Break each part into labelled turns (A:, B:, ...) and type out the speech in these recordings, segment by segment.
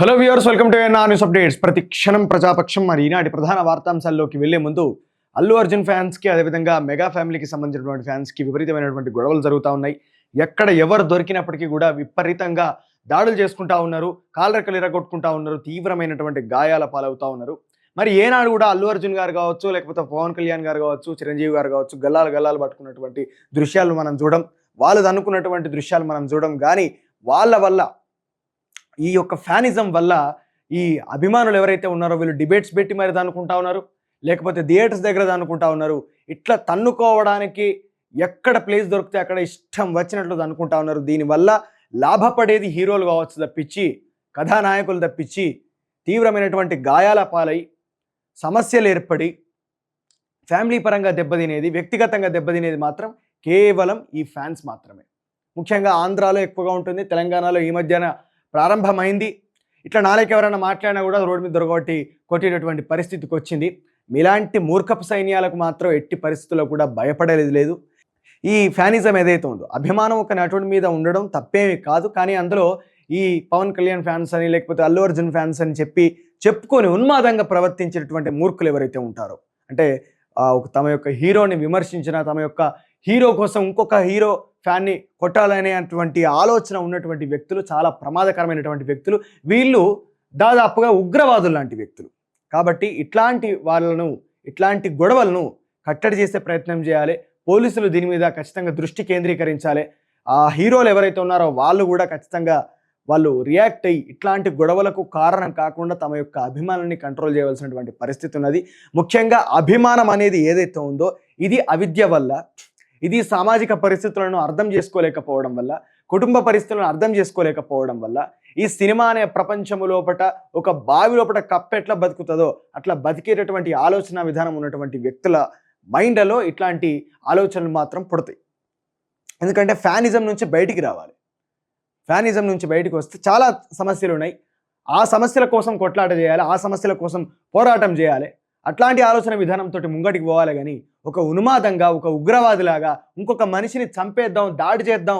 A: Hello viewers, welcome to నా news updates. ప్రతి క్షణం ప్రజాపక్షం. మరి ఈనాటి ప్రధాన వార్తాంశాల్లోకి వెళ్లే ముందు అల్లు అర్జున్ ఫ్యాన్స్కి, అదేవిధంగా మెగా ఫ్యామిలీకి సంబంధించినటువంటి ఫ్యాన్స్కి విపరీతమైనటువంటి గొడవలు జరుగుతూ ఉన్నాయి. ఎక్కడ ఎవరు దొరికినప్పటికీ కూడా విపరీతంగా దాడులు చేసుకుంటా ఉన్నారు, కాళ్ళరెక్కలు ఇరగొట్టుకుంటా ఉన్నారు, తీవ్రమైనటువంటి గాయాల పాలవుతూ ఉన్నారు. మరి ఏనాడు కూడా అల్లు అర్జున్ గారు కావచ్చు, లేకపోతే పవన్ కళ్యాణ్ గారు కావచ్చు, చిరంజీవి గారు కావచ్చు, గల్లాలు పట్టుకున్నటువంటి దృశ్యాలు మనం చూడం, వాళ్ళు అనుకున్నటువంటి దృశ్యాలు మనం చూడం. కానీ వాళ్ళ వల్ల, ఈ యొక్క ఫ్యానిజం వల్ల ఈ అభిమానులు ఎవరైతే ఉన్నారో వీళ్ళు డిబేట్స్ పెట్టి మరి అనుకుంటా ఉన్నారు, లేకపోతే థియేటర్స్ దగ్గర అనుకుంటా ఉన్నారు. ఇట్లా తన్నుకోవడానికి ఎక్కడ ప్లేస్ దొరికితే అక్కడ ఇష్టం వచ్చినట్లు అనుకుంటా ఉన్నారు. దీనివల్ల లాభపడేది హీరోలు కావచ్చు తప్పించి, కథానాయకులు తప్పించి, తీవ్రమైనటువంటి గాయాల పాలై సమస్యలు ఏర్పడి ఫ్యామిలీ పరంగా దెబ్బతినేది, వ్యక్తిగతంగా దెబ్బతినేది మాత్రం కేవలం ఈ ఫ్యాన్స్ మాత్రమే. ముఖ్యంగా ఆంధ్రాలో ఎక్కువగా ఉంటుంది, తెలంగాణలో ఈ మధ్యన ప్రారంభమైంది. ఇట్లా నాలుగు ఎవరైనా మాట్లాడినా కూడా రోడ్డు మీద దొరగొట్టి కొట్టేటటువంటి పరిస్థితికి వచ్చింది. మీలాంటి మూర్ఖపు సైన్యాలకు మాత్రం ఎట్టి పరిస్థితుల్లో కూడా భయపడేది లేదు. ఈ ఫ్యానిజం ఏదైతే ఉందో, అభిమానం ఒక నటుడి మీద ఉండడం తప్పేమీ కాదు. కానీ అందులో ఈ పవన్ కళ్యాణ్ ఫ్యాన్స్ అని, లేకపోతే అల్లు అర్జున్ ఫ్యాన్స్ అని చెప్పుకొని ఉన్మాదంగా ప్రవర్తించేటటువంటి మూర్ఖులు ఎవరైతే ఉంటారో, అంటే తమ యొక్క హీరోని విమర్శించిన, తమ యొక్క హీరో కోసం ఇంకొక హీరో ఫ్యాన్ని కొట్టాలనేటువంటి ఆలోచన ఉన్నటువంటి వ్యక్తులు చాలా ప్రమాదకరమైనటువంటి వ్యక్తులు. వీళ్ళు దాదాపుగా ఉగ్రవాదులు లాంటి వ్యక్తులు. కాబట్టి ఇట్లాంటి గొడవలను కట్టడి చేసే ప్రయత్నం చేయాలి. పోలీసులు దీని మీద ఖచ్చితంగా దృష్టి కేంద్రీకరించాలి. ఆ హీరోలు ఎవరైతే ఉన్నారో వాళ్ళు కూడా ఖచ్చితంగా వాళ్ళు రియాక్ట్ అయ్యి ఇట్లాంటి గొడవలకు కారణం కాకుండా తమ యొక్క అభిమానాన్ని కంట్రోల్ చేయవలసినటువంటి పరిస్థితి ఉన్నది. ముఖ్యంగా అభిమానం అనేది ఏదైతే ఉందో ఇది అవిద్య వల్ల, ఇది సామాజిక పరిస్థితులను అర్థం చేసుకోలేకపోవడం వల్ల, కుటుంబ పరిస్థితులను అర్థం చేసుకోలేకపోవడం వల్ల, ఈ సినిమా అనే ప్రపంచము లోపట ఒక బావి లోపట కప్ప ఎట్లా బతుకుతుందో అట్లా బతికేటటువంటి ఆలోచన విధానం ఉన్నటువంటి వ్యక్తుల మైండ్లో ఇట్లాంటి ఆలోచనలు మాత్రం పుడతాయి. ఎందుకంటే ఫ్యానిజం నుంచి బయటికి రావాలి. ఫ్యానిజం నుంచి బయటకు వస్తే చాలా సమస్యలు ఉన్నాయి. ఆ సమస్యల కోసం కొట్లాట చేయాలి, ఆ సమస్యల కోసం పోరాటం చేయాలి. అట్లాంటి ఆలోచన విధానంతో ముంగటికి పోవాలి. కానీ ఒక ఉన్మాదంగా, ఒక ఉగ్రవాదిలాగా ఇంకొక మనిషిని చంపేద్దాం, దాడి చేద్దాం,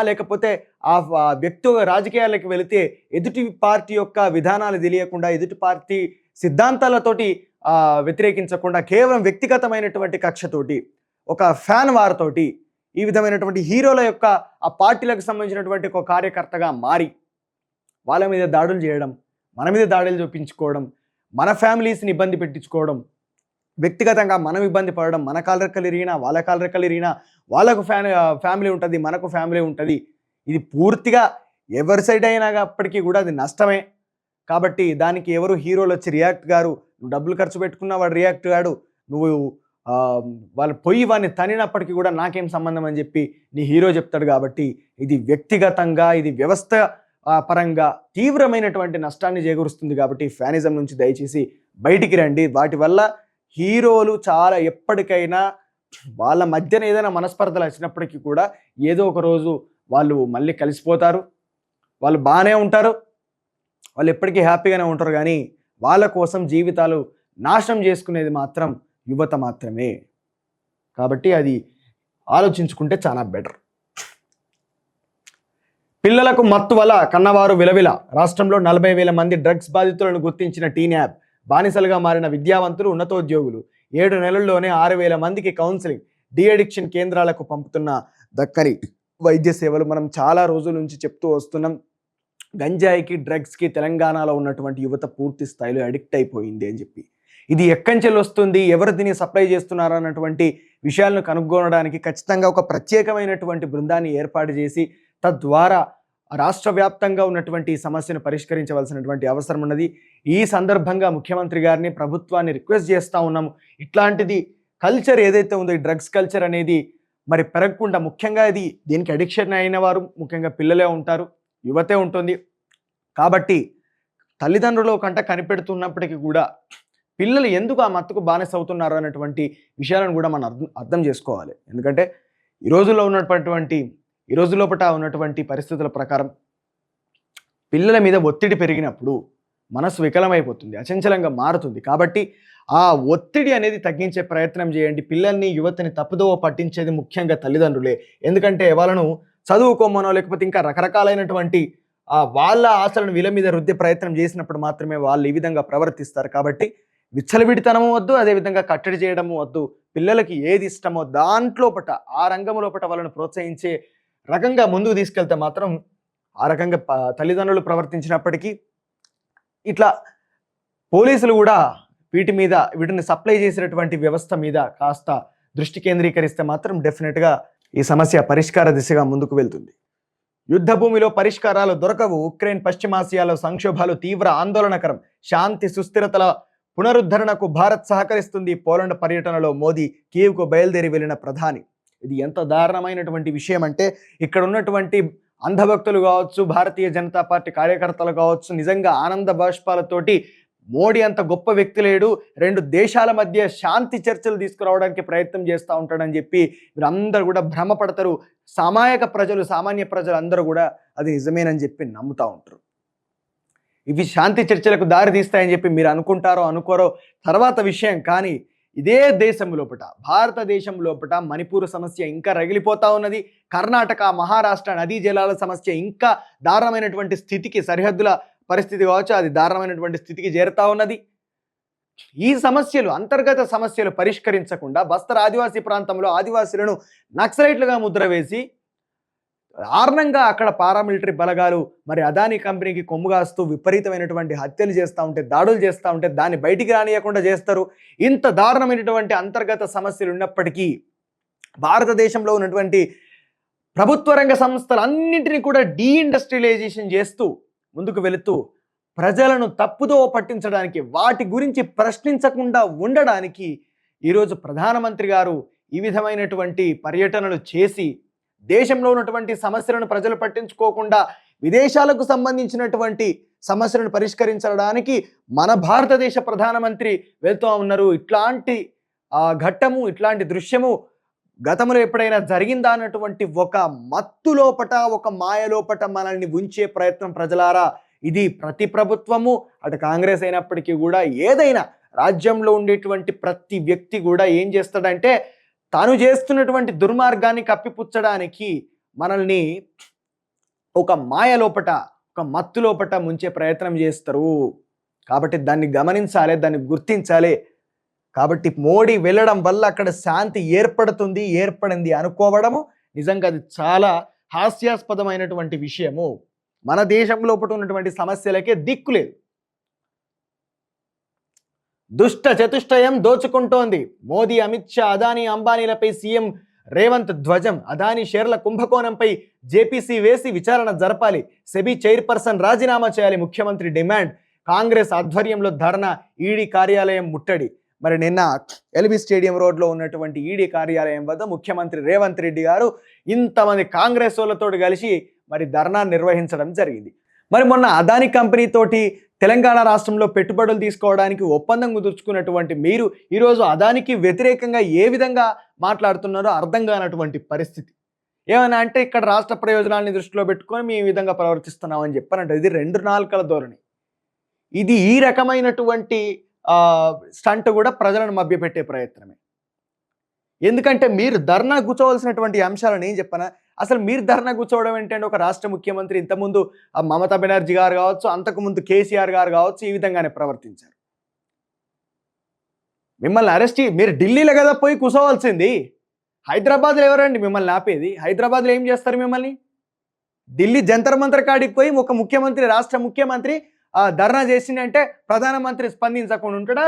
A: లేకపోతే ఆ వ్యక్తి రాజకీయాలకు వెళితే ఎదుటి పార్టీ యొక్క విధానాలు తెలియకుండా, ఎదుటి పార్టీ సిద్ధాంతాలతోటి వ్యతిరేకించకుండా, కేవలం వ్యక్తిగతమైనటువంటి కక్షతోటి, ఒక ఫ్యాన్ వారితోటి, ఈ విధమైనటువంటి హీరోల యొక్క ఆ పార్టీలకు సంబంధించినటువంటి ఒక కార్యకర్తగా మారి వాళ్ళ మీద దాడులు చేయడం, మన మీద దాడులు చూపించుకోవడం, మన ఫ్యామిలీస్ని ఇబ్బంది పెట్టించుకోవడం, వ్యక్తిగతంగా మనం ఇబ్బంది పడడం, మన కాళ్ళరెక్కలు ఇరిగినా వాళ్ళ కాళ్ళరెక్కలు ఇరిగినా వాళ్ళకు ఫ్యామిలీ ఉంటుంది, మనకు ఫ్యామిలీ ఉంటుంది. ఇది పూర్తిగా ఎవరి సైడ్ అయినా అప్పటికీ కూడా అది నష్టమే. కాబట్టి దానికి ఎవరు హీరోలు వచ్చి రియాక్ట్ గారు, నువ్వు డబ్బులు ఖర్చు పెట్టుకున్నా వాడు రియాక్ట్ గాడు, నువ్వు వాళ్ళు పొయ్యి వాడిని తనినప్పటికీ కూడా నాకేం సంబంధం అని చెప్పి నీ హీరో చెప్తాడు. కాబట్టి ఇది వ్యక్తిగతంగా, ఇది వ్యవస్థ పరంగా తీవ్రమైనటువంటి నష్టాన్ని చేకూరుస్తుంది. కాబట్టి ఫ్యానిజం నుంచి దయచేసి బయటికి రండి. వాటి వల్ల హీరోలు చాలా ఎప్పటికైనా వాళ్ళ మధ్యన ఏదైనా మనస్పర్ధలు వచ్చినప్పటికీ కూడా ఏదో ఒక రోజు వాళ్ళు మళ్ళీ కలిసిపోతారు, వాళ్ళు బాగానే ఉంటారు, వాళ్ళు ఎప్పటికీ హ్యాపీగానే ఉంటారు. కానీ వాళ్ళ కోసం జీవితాలు నాశనం చేసుకునేది మాత్రం యువత మాత్రమే. కాబట్టి అది ఆలోచించుకుంటే చాలా బెటర్. పిల్లలకు మత్తు వల్ల కన్నవారు విలవిల. రాష్ట్రంలో 40,000 మంది డ్రగ్స్ బాధితులను గుర్తించిన టీన్యాబ్. బానిసలుగా మారిన విద్యావంతులు, ఉన్నతోద్యోగులు. 7 నెలల్లోనే 6,000 మందికి కౌన్సిలింగ్, డి అడిక్షన్ కేంద్రాలకు పంపుతున్న దక్కని వైద్య సేవలు. మనం చాలా రోజుల నుంచి చెప్తూ వస్తున్నాం, గంజాయికి, డ్రగ్స్కి తెలంగాణలో ఉన్నటువంటి యువత పూర్తి స్థాయిలో అడిక్ట్ అయిపోయింది అని చెప్పి. ఇది ఎక్కంచెలు వస్తుంది, ఎవరు దీన్ని సప్లై చేస్తున్నారు అన్నటువంటి విషయాలను కనుగొనడానికి ఖచ్చితంగా ఒక ప్రత్యేకమైనటువంటి బృందాన్ని ఏర్పాటు చేసి తద్వారా రాష్ట్ర వ్యాప్తంగా ఉన్నటువంటి ఈ సమస్యను పరిష్కరించవలసినటువంటి అవసరం ఉన్నది. ఈ సందర్భంగా ముఖ్యమంత్రి గారిని, ప్రభుత్వాన్ని రిక్వెస్ట్ చేస్తూ ఉన్నాము. ఇట్లాంటిది కల్చర్ ఏదైతే ఉందో, ఈ డ్రగ్స్ కల్చర్ అనేది మరి పెరగకుండా, ముఖ్యంగా ఇది దీనికి అడిక్షన్ అయిన వారు ముఖ్యంగా పిల్లలే ఉంటారు, యువతే ఉంటుంది. కాబట్టి తల్లిదండ్రులు కంట కనిపెడుతున్నప్పటికీ కూడా పిల్లలు ఎందుకు ఆ మత్తుకు బానిస అవుతున్నారు అన్నటువంటి విషయాలను కూడా మనం అర్థం చేసుకోవాలి. ఎందుకంటే ఈ రోజుల్లో ఉన్నటువంటి పరిస్థితుల ప్రకారం పిల్లల మీద ఒత్తిడి పెరిగినప్పుడు మనసు వికలమైపోతుంది, అచంచలంగా మారుతుంది. కాబట్టి ఆ ఒత్తిడి అనేది తగ్గించే ప్రయత్నం చేయండి. పిల్లల్ని, యువతని తప్పుదోవ పట్టించేది ముఖ్యంగా తల్లిదండ్రులే. ఎందుకంటే వాళ్ళను చదువుకోమనో, లేకపోతే ఇంకా రకరకాలైనటువంటి వాళ్ళ ఆశలను వీళ్ళ మీద రుద్దే ప్రయత్నం చేసినప్పుడు మాత్రమే వాళ్ళు ఈ విధంగా ప్రవర్తిస్తారు. కాబట్టి విచ్చలవిడితనము వద్దు, అదేవిధంగా కట్టడి చేయడము వద్దు. పిల్లలకి ఏది ఇష్టమో దాంట్లోపట ఆ రంగం లోపట వాళ్ళని ప్రోత్సహించే రకంగా ముందుకు తీసుకెళ్తే మాత్రం ఆ రకంగా తల్లిదండ్రులు ప్రవర్తించినప్పటికీ ఇట్లా పోలీసులు కూడా వీటిని సప్లై చేసినటువంటి వ్యవస్థ మీద కాస్త దృష్టి కేంద్రీకరిస్తే మాత్రం డెఫినెట్గా ఈ సమస్య పరిష్కార దిశగా ముందుకు వెళ్తుంది. యుద్ధ భూమిలో పరిష్కారాలు దొరకవు. ఉక్రెయిన్ పశ్చిమాసియాలో సంక్షోభాలు తీవ్ర ఆందోళనకరం. శాంతి సుస్థిరతల పునరుద్ధరణకు భారత్ సహకరిస్తుంది. పోలాండ్ పర్యటనలో మోదీ కీవ్కు బయలుదేరి వెళ్ళిన ప్రధాని. ఇది ఎంత దారుణమైనటువంటి విషయం అంటే ఇక్కడ ఉన్నటువంటి అంధభక్తులు కావచ్చు, భారతీయ జనతా పార్టీ కార్యకర్తలు కావచ్చు, నిజంగా ఆనంద బాష్పాలతోటి మోడీ అంత గొప్ప వ్యక్తి లేడు, 2 దేశాల మధ్య శాంతి చర్చలు తీసుకురావడానికి ప్రయత్నం చేస్తూ ఉంటాడని చెప్పి వీరందరూ కూడా భ్రమపడతారు. సామాన్య ప్రజలు అందరూ కూడా అది నిజమేనని చెప్పి నమ్ముతూ ఉంటారు. ఇవి శాంతి చర్చలకు దారి తీస్తాయని చెప్పి మీరు అనుకుంటారో అనుకోరో తర్వాత విషయం. కానీ ఇదే దేశం లోపట, భారతదేశం లోపట మణిపూర్ సమస్య ఇంకా రగిలిపోతా ఉన్నది. కర్ణాటక, మహారాష్ట్ర నదీ జలాల సమస్య ఇంకా దారుణమైనటువంటి స్థితికి, సరిహద్దుల పరిస్థితి కావచ్చు, అది దారుణమైనటువంటి స్థితికి చేరుతా ఉన్నది. ఈ సమస్యలు, అంతర్గత సమస్యలు పరిష్కరించకుండా బస్తర్ ఆదివాసీ ప్రాంతంలో ఆదివాసీలను నక్సలైట్లుగా ముద్ర వేసి దారుణంగా అక్కడ పారామిలిటరీ బలగాలు మరి అదానీ కంపెనీకి కొమ్ముగాస్తూ విపరీతమైనటువంటి హత్యలు చేస్తూ ఉంటే, దాడులు చేస్తూ ఉంటే దాన్ని బయటికి రానియకుండా చేస్తారు. ఇంత దారుణమైనటువంటి అంతర్గత సమస్యలు ఉన్నప్పటికీ భారతదేశంలో ఉన్నటువంటి ప్రభుత్వ రంగ సంస్థలన్నింటినీ కూడా డీఇండస్ట్రియలైజేషన్ చేస్తూ ముందుకు వెళుతూ ప్రజలను తప్పుదో పట్టించడానికి, వాటి గురించి ప్రశ్నించకుండా ఉండడానికి ఈరోజు ప్రధానమంత్రి గారు ఈ విధమైనటువంటి పర్యటనలు చేసి దేశంలో ఉన్నటువంటి సమస్యలను ప్రజలు పట్టించుకోకుండా విదేశాలకు సంబంధించినటువంటి సమస్యలను పరిష్కరించడానికి మన భారతదేశ ప్రధానమంత్రి వెళ్తూ ఉన్నారు. ఇట్లాంటి ఘట్టము, ఇట్లాంటి దృశ్యము గతంలో ఎప్పుడైనా జరిగిందా అన్నటువంటి ఒక మత్తు లోపట, ఒక మాయ లోపట మనల్ని ఉంచే ప్రయత్నం ప్రజలారా ఇది ప్రతి ప్రభుత్వము, అటు కాంగ్రెస్ అయినప్పటికీ కూడా ఏదైనా రాజ్యంలో ఉండేటువంటి ప్రతి వ్యక్తి కూడా ఏం చేస్తాడంటే తాను చేస్తున్నటువంటి దుర్మార్గాన్ని కప్పిపుచ్చడానికి మనల్ని ఒక మాయ లోపట, ఒక మత్తు లోపట ముంచే ప్రయత్నం చేస్తారు. కాబట్టి దాన్ని గమనించాలి, దాన్ని గుర్తించాలి. కాబట్టి మోడీ వెళ్ళడం వల్ల అక్కడ శాంతి ఏర్పడింది అనుకోవడము నిజంగా అది చాలా హాస్యాస్పదమైనటువంటి విషయము. మన దేశం లోపల ఉన్నటువంటి సమస్యలకే దిక్కులేదు. దుష్ట చతుష్టయం దోచుకుంటోంది. మోదీ, అమిత్ షా, అదానీ, అంబానీలపై సీఎం రేవంత్ ధ్వజం. అదానీ షేర్ల కుంభకోణంపై జేపీసీ వేసి విచారణ జరపాలి. సెబీ చైర్పర్సన్ రాజీనామా చేయాలి. ముఖ్యమంత్రి డిమాండ్. కాంగ్రెస్ ఆధ్వర్యంలో ధర్నా. ఈడీ కార్యాలయం ముట్టడి. మరి నిన్న ఎల్బీ స్టేడియం రోడ్లో ఉన్నటువంటి ఈడీ కార్యాలయం వద్ద ముఖ్యమంత్రి రేవంత్ రెడ్డి గారు ఇంతమంది కాంగ్రెస్ వాళ్ళతో కలిసి మరి ధర్నా నిర్వహించడం జరిగింది. మరి మొన్న అదానీ కంపెనీ తోటి తెలంగాణ రాష్ట్రంలో పెట్టుబడులు తీసుకోవడానికి ఒప్పందం కుదుర్చుకున్నటువంటి మీరు ఈరోజు అదానికి వ్యతిరేకంగా ఏ విధంగా మాట్లాడుతున్నారో అర్థం కానటువంటి పరిస్థితి. ఏమైనా అంటే ఇక్కడ రాష్ట్ర ప్రయోజనాలని దృష్టిలో పెట్టుకొని మేము ఈ విధంగా ప్రవర్తిస్తున్నామని చెప్పానంటే ఇది 2 నాలుకల ధోరణి. ఇది ఈ రకమైనటువంటి స్టంట్ కూడా ప్రజలను మభ్యపెట్టే ప్రయత్నమే. ఎందుకంటే మీరు ధర్నా కూర్చోవలసినటువంటి అంశాలను ఏం చెప్పనా, అసలు మీరు ధర్నా కూర్చోవడం ఏంటంటే ఒక రాష్ట్ర ముఖ్యమంత్రి ఇంతకుముందు మమతా బెనర్జీ గారు కావచ్చు, అంతకుముందు కేసీఆర్ గారు కావచ్చు, ఈ విధంగానే ప్రవర్తించారు. మిమ్మల్ని అరెస్ట్ మీరు ఢిల్లీలో కదా పోయి కూర్చోవలసింది. హైదరాబాద్లో ఎవరండి మిమ్మల్ని ఆపేది? హైదరాబాద్లో ఏం చేస్తారు మిమ్మల్ని? ఢిల్లీ జంతర్ మంతర్ కాడికి పోయి ఒక ముఖ్యమంత్రి, రాష్ట్ర ముఖ్యమంత్రి ధర్నా చేసిందంటే ప్రధానమంత్రి స్పందించకుండా ఉంటాడా?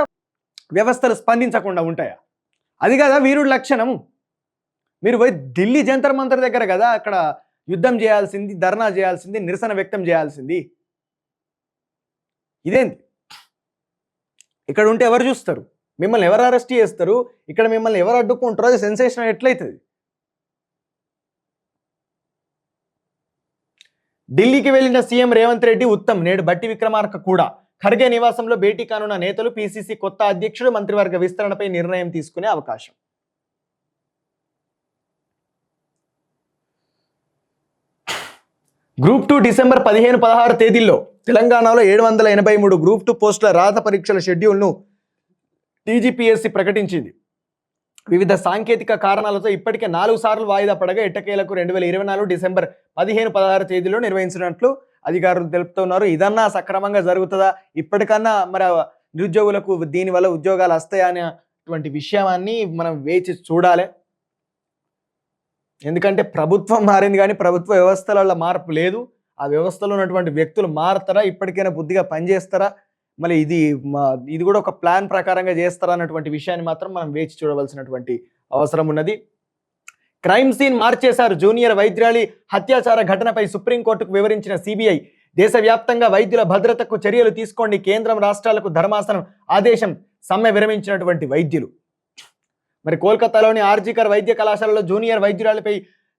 A: వ్యవస్థలు స్పందించకుండా ఉంటాయా? అది కదా వీరుడి లక్షణం. మీరు పోయి ఢిల్లీ జంతర్ మంతర్ దగ్గర కదా అక్కడ యుద్ధం చేయాల్సింది, ధర్నా చేయాల్సింది, నిరసన వ్యక్తం చేయాల్సింది. ఇదేంటి? ఇక్కడ ఉంటే ఎవరు చూస్తారు? మిమ్మల్ని ఎవరు అరెస్ట్ చేస్తారు? ఇక్కడ మిమ్మల్ని ఎవరు అడ్డుకుంటారో అది సెన్సేషన్ ఎట్లయితుంది? ఢిల్లీకి వెళ్లిన సీఎం రేవంత్ రెడ్డి ఉత్తమ్. నేడు బట్టి విక్రమార్క కూడా ఖర్గే నివాసంలో భేటీ కానున్న నేతలు. పీసీసీ కొత్త అధ్యక్షుడు మంత్రివర్గ విస్తరణపై నిర్ణయం తీసుకునే అవకాశం. గ్రూప్ 2 డిసెంబర్ 15-16 తేదీల్లో తెలంగాణలో 783 గ్రూప్ 2 పోస్టుల రాత పరీక్షల షెడ్యూల్ను టీజీపీఎస్సీ ప్రకటించింది. వివిధ సాంకేతిక కారణాలతో ఇప్పటికే 4 సార్లు వాయిదా పడగా ఎట్టకేలకు 2024 డిసెంబర్ 15-16 తేదీలో నిర్వహించినట్లు అధికారులు తెలుపుతున్నారు. ఇదన్నా సక్రమంగా జరుగుతుందా, ఇప్పటికన్నా మరి నిరుద్యోగులకు దీనివల్ల ఉద్యోగాలు వస్తాయా అనేటువంటి విషయాన్ని మనం వేచి చూడాలి. ఎందుకంటే ప్రభుత్వం మారింది కానీ ప్రభుత్వ వ్యవస్థలలో మార్పు లేదు. ఆ వ్యవస్థలో ఉన్నటువంటి వ్యక్తులు మారుతారా, ఇప్పటికైనా బుద్ధిగా పనిచేస్తారా, మళ్ళీ ఇది కూడా ఒక ప్లాన్ ప్రకారంగా చేస్తారా అన్నటువంటి విషయాన్ని మాత్రం మనం వేచి చూడవలసినటువంటి అవసరం ఉన్నది. క్రైమ్ సీన్ మార్చేశారు. జూనియర్ వైద్యురాలి హత్యాచార ఘటనపై సుప్రీంకోర్టుకు వివరించిన సిబిఐ. దేశవ్యాప్తంగా వైద్యుల భద్రతకు చర్యలు తీసుకోండి, కేంద్రం రాష్ట్రాలకు ధర్మాసనం ఆదేశం. సమ్మె విరమించినటువంటి వైద్యులు. మరి కోల్కతాలోని ఆర్జికర్ వైద్య కళాశాలలో జూనియర్ వైద్యురాలిపై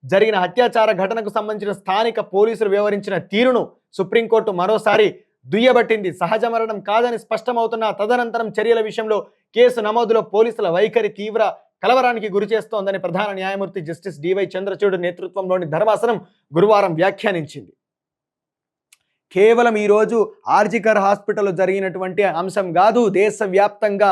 A: జరిగిన హత్యాచార ఘటనకు సంబంధించిన స్థానిక పోలీసులు వ్యవహరించిన తీరును సుప్రీంకోర్టు మరోసారి దుయ్యబట్టింది. సహజ మరణం కాదని స్పష్టమవుతున్న తదనంతరం చర్యల విషయంలో కేసు నమోదులో పోలీసుల వైఖరి తీవ్ర కలవరానికి గురిచేస్తోందని ప్రధాన న్యాయమూర్తి జస్టిస్ డివై చంద్రచూడ్ నేతృత్వంలోని ధర్మాసనం గురువారం వ్యాఖ్యానించింది. కేవలం ఈరోజు ఆర్జికర్ హాస్పిటల్లో జరిగినటువంటి అంశం కాదు, దేశవ్యాప్తంగా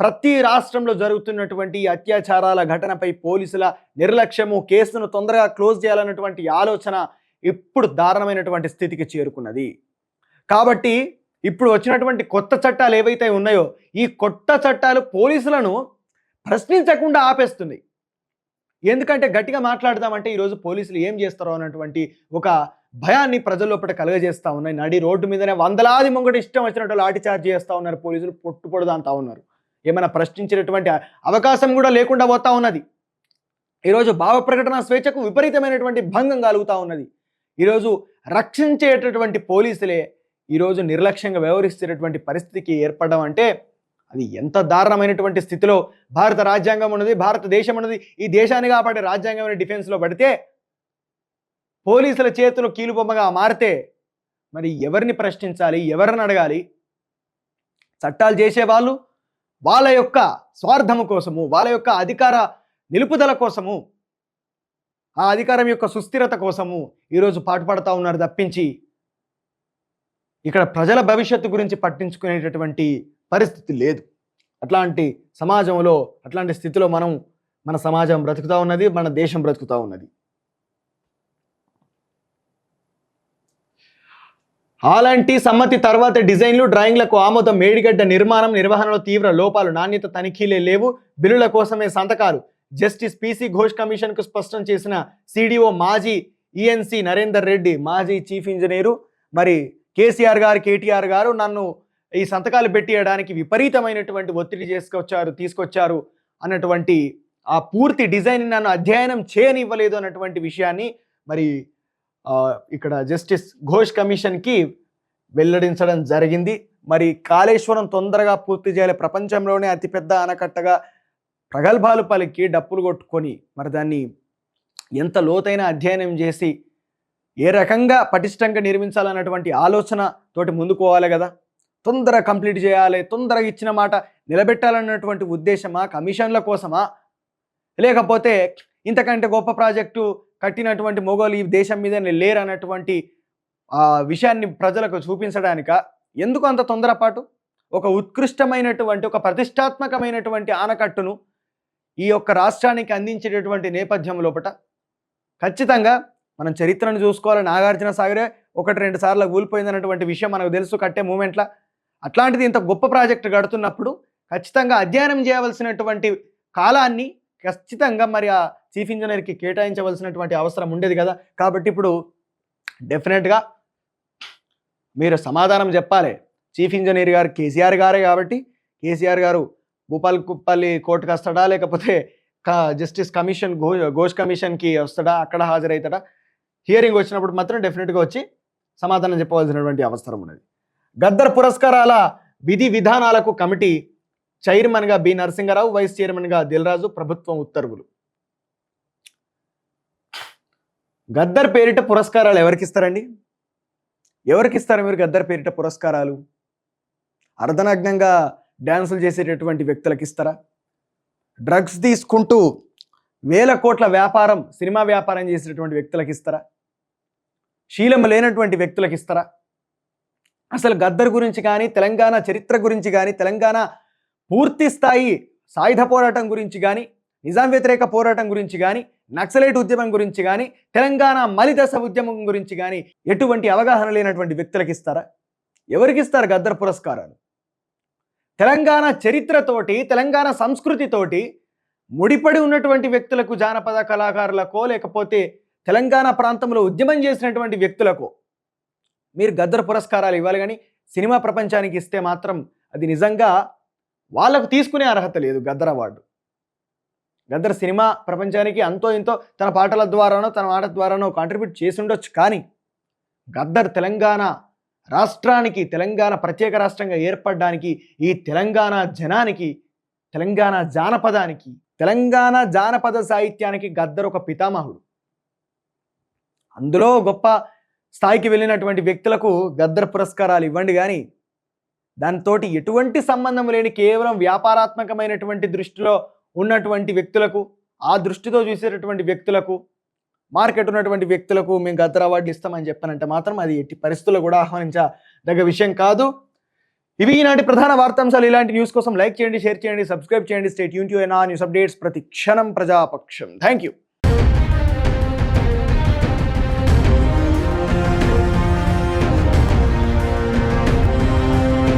A: ప్రతి రాష్ట్రంలో జరుగుతున్నటువంటి అత్యాచారాల ఘటనపై పోలీసుల నిర్లక్ష్యము, కేసును తొందరగా క్లోజ్ చేయాలన్నటువంటి ఆలోచన ఇప్పుడు దారుణమైనటువంటి స్థితికి చేరుకున్నది. కాబట్టి ఇప్పుడు వచ్చినటువంటి కొత్త చట్టాలు ఏవైతే ఉన్నాయో ఈ కొత్త చట్టాలు పోలీసులను ప్రశ్నించకుండా ఆపేస్తుంది. ఎందుకంటే గట్టిగా మాట్లాడదామంటే ఈరోజు పోలీసులు ఏం చేస్తారో అన్నటువంటి ఒక భయాన్ని ప్రజల లోపల కలుగజేస్తూ ఉన్నాయి. నడి రోడ్డు మీదనే వందలాది ముంగటి ఇష్టం వచ్చినట్టు లాఠీ చార్జ్ చేస్తూ ఉన్నారు పోలీసులు, పొట్టుపొడుదంతా ఉన్నారు. ఏమైనా ప్రశ్నించేటటువంటి అవకాశం కూడా లేకుండా పోతా ఉన్నది. ఈరోజు భావ ప్రకటన స్వేచ్ఛకు విపరీతమైనటువంటి భంగం కలుగుతూ ఉన్నది. ఈరోజు రక్షించేటటువంటి పోలీసులే ఈరోజు నిర్లక్ష్యంగా వ్యవహరిస్తున్నటువంటి పరిస్థితికి ఏర్పడడం అంటే అది ఎంత దారుణమైనటువంటి స్థితిలో భారత రాజ్యాంగం ఉన్నది, భారతదేశం ఉన్నది. ఈ దేశాన్ని కాపాడే రాజ్యాంగమైన డిఫెన్స్లో పడితే పోలీసుల చేతులు కీలుబొమ్మగా మారితే మరి ఎవరిని ప్రశ్నించాలి, ఎవరిని అడగాలి? చట్టాలు చేసేవాళ్ళు వాళ్ళ యొక్క స్వార్థము కోసము, వాళ్ళ యొక్క అధికార నిలుపుదల కోసము, ఆ అధికారం యొక్క సుస్థిరత కోసము ఈరోజు పాటుపడతా ఉన్నారు తప్పించి ఇక్కడ ప్రజల భవిష్యత్తు గురించి పట్టించుకునేటటువంటి పరిస్థితి లేదు. అట్లాంటి సమాజంలో, అట్లాంటి స్థితిలో మన సమాజం బ్రతుకుతూ ఉన్నది, మన దేశం బ్రతుకుతూ ఉన్నది. అలాంటి సమ్మతి తర్వాత డిజైన్లు, డ్రాయింగ్లకు ఆమోదం. మేడిగడ్డ నిర్మాణం నిర్వహణలో తీవ్ర లోపాలు, నాణ్యత తనిఖీలే లేవు, బిల్లుల కోసమే సంతకాలు. జస్టిస్ పిసి ఘోష్ కమిషన్కు స్పష్టం చేసిన సిడిఓ మాజీ ఈఎన్సి నరేందర్ రెడ్డి. మాజీ చీఫ్ ఇంజనీరు మరి కేసీఆర్ గారు, కేటీఆర్ గారు నన్ను ఈ సంతకాలు పెట్టియడానికి విపరీతమైనటువంటి ఒత్తిడి తీసుకొచ్చారు అన్నటువంటి ఆ పూర్తి డిజైన్ నన్ను అధ్యయనం చేయనివ్వలేదు అన్నటువంటి విషయాన్ని మరి ఇక్కడ జస్టిస్ ఘోష్ కమిషన్కి వెల్లడించడం జరిగింది. మరి కాళేశ్వరం తొందరగా పూర్తి చేయాలి, ప్రపంచంలోనే అతిపెద్ద ఆనకట్టగా ప్రగల్భాలు పలికి డప్పులు కొట్టుకొని మరి దాన్ని ఎంత లోతైన అధ్యయనం చేసి ఏ రకంగా పటిష్టంగా నిర్మించాలన్నటువంటి ఆలోచన తోటి ముందుకోవాలి కదా. తొందరగా కంప్లీట్ చేయాలి, తొందరగా ఇచ్చిన మాట నిలబెట్టాలన్నటువంటి ఉద్దేశమా, కమిషన్ల కోసమా, లేకపోతే ఇంతకంటే గొప్ప ప్రాజెక్టు కట్టినటువంటి మొగోలు ఈ దేశం మీద లేరు అన్నటువంటి విషయాన్ని ప్రజలకు చూపించడానిక ఎందుకు అంత తొందరపాటు? ఒక ఉత్కృష్టమైనటువంటి, ఒక ప్రతిష్టాత్మకమైనటువంటి ఆనకట్టును ఈ యొక్క రాష్ట్రానికి అందించేటటువంటి నేపథ్యం లోపల ఖచ్చితంగా మనం చరిత్రను చూసుకోవాలి. నాగార్జున సాగరే 1-2 సార్లు కూలిపోయిందన్నటువంటి విషయం మనకు తెలుసు కట్టే మూమెంట్లా. అట్లాంటిది ఇంత గొప్ప ప్రాజెక్టు కడుతున్నప్పుడు ఖచ్చితంగా అధ్యయనం చేయవలసినటువంటి కాలాన్ని ఖచ్చితంగా మరి ఆ చీఫ్ ఇంజనీర్కి కేటాయించవలసినటువంటి అవసరం ఉండేది కదా. కాబట్టి ఇప్పుడు డెఫినెట్గా మీరు సమాధానం చెప్పాలి. చీఫ్ ఇంజనీర్ గారు కేసీఆర్ గారే కాబట్టి కేసీఆర్ గారు భూపాలపల్లి కోర్టుకు వస్తాడా, లేకపోతే జస్టిస్ కమిషన్ ఘోష్ కమిషన్కి వస్తాడా, అక్కడ హాజరవుతాడా? హియరింగ్ వచ్చినప్పుడు మాత్రం డెఫినెట్గా వచ్చి సమాధానం చెప్పవలసినటువంటి అవసరం ఉన్నది. గద్దర్ పురస్కారాల విధి విధానాలకు కమిటీ చైర్మన్గా బి నరసింహారావు, వైస్ చైర్మన్గా దిల్రాజు. ప్రభుత్వం ఉత్తర్వులు. గద్దర్ పేరిట పురస్కారాలు ఎవరికి ఇస్తారండి? ఎవరికి ఇస్తారు మీరు గద్దర్ పేరిట పురస్కారాలు? అర్ధనగ్నంగా డ్యాన్సులు చేసేటటువంటి వ్యక్తులకు ఇస్తారా? డ్రగ్స్ తీసుకుంటూ వేల కోట్ల వ్యాపారం, సినిమా వ్యాపారం చేసేటటువంటి వ్యక్తులకు ఇస్తారా? శీలం లేనటువంటి వ్యక్తులకు ఇస్తారా? అసలు గద్దర్ గురించి కానీ, తెలంగాణ చరిత్ర గురించి కానీ, తెలంగాణ పూర్తి స్థాయి సాయుధ పోరాటం గురించి కానీ, నిజాం వ్యతిరేక పోరాటం గురించి కానీ, నక్సలైట్ ఉద్యమం గురించి కానీ, తెలంగాణ మలిదశ ఉద్యమం గురించి కానీ ఎటువంటి అవగాహన లేనటువంటి వ్యక్తులకు ఇస్తారా? ఎవరికి ఇస్తారు గద్దర్ పురస్కారాలు? తెలంగాణ చరిత్రతోటి, తెలంగాణ సంస్కృతితోటి ముడిపడి ఉన్నటువంటి వ్యక్తులకు, జానపద కళాకారులకో లేకపోతే తెలంగాణ ప్రాంతంలో ఉద్యమం చేసినటువంటి వ్యక్తులకు మీరు గద్దర్ పురస్కారాలు ఇవ్వాలి. కానీ సినిమా ప్రపంచానికి ఇస్తే మాత్రం అది నిజంగా వాళ్ళకు తీసుకునే అర్హత లేదు. గద్దర్ అవార్డు, గద్దర్ సినిమా ప్రపంచానికి అంతో ఇంతో తన పాటల ద్వారానో తన మాట ద్వారానో కాంట్రిబ్యూట్ చేసి ఉండొచ్చు. కానీ గద్దర్ తెలంగాణ రాష్ట్రానికి, తెలంగాణ ప్రత్యేక రాష్ట్రంగా ఏర్పడడానికి, ఈ తెలంగాణ జనానికి, తెలంగాణ జానపదానికి, తెలంగాణ జానపద సాహిత్యానికి గద్దర్ ఒక పితామహుడు. అందులో గొప్ప స్థాయికి వెళ్ళినటువంటి వ్యక్తులకు గద్దర్ పురస్కారాలు ఇవ్వండి. కానీ దాంతో ఎటువంటి సంబంధం లేని కేవలం వ్యాపారాత్మకమైనటువంటి దృష్టిలో ఉన్నటువంటి వ్యక్తులకు, ఆ దృష్టితో చూసేటటువంటి వ్యక్తులకు, మార్కెట్ ఉన్నటువంటి వ్యక్తులకు మేము గద్దర్ అవార్డులు ఇస్తామని చెప్పానంటే మాత్రం అది ఎట్టి పరిస్థితుల్లో కూడా ఆహ్వానించదగ్గ విషయం కాదు. ఇవి ఈనాటి ప్రధాన వార్తాంశాలు. ఇలాంటి న్యూస్ కోసం లైక్ చేయండి, షేర్ చేయండి, సబ్స్క్రైబ్ చేయండి. Stay tune to NR news updates, ప్రతి క్షణం ప్రజాపక్షం. Thank you.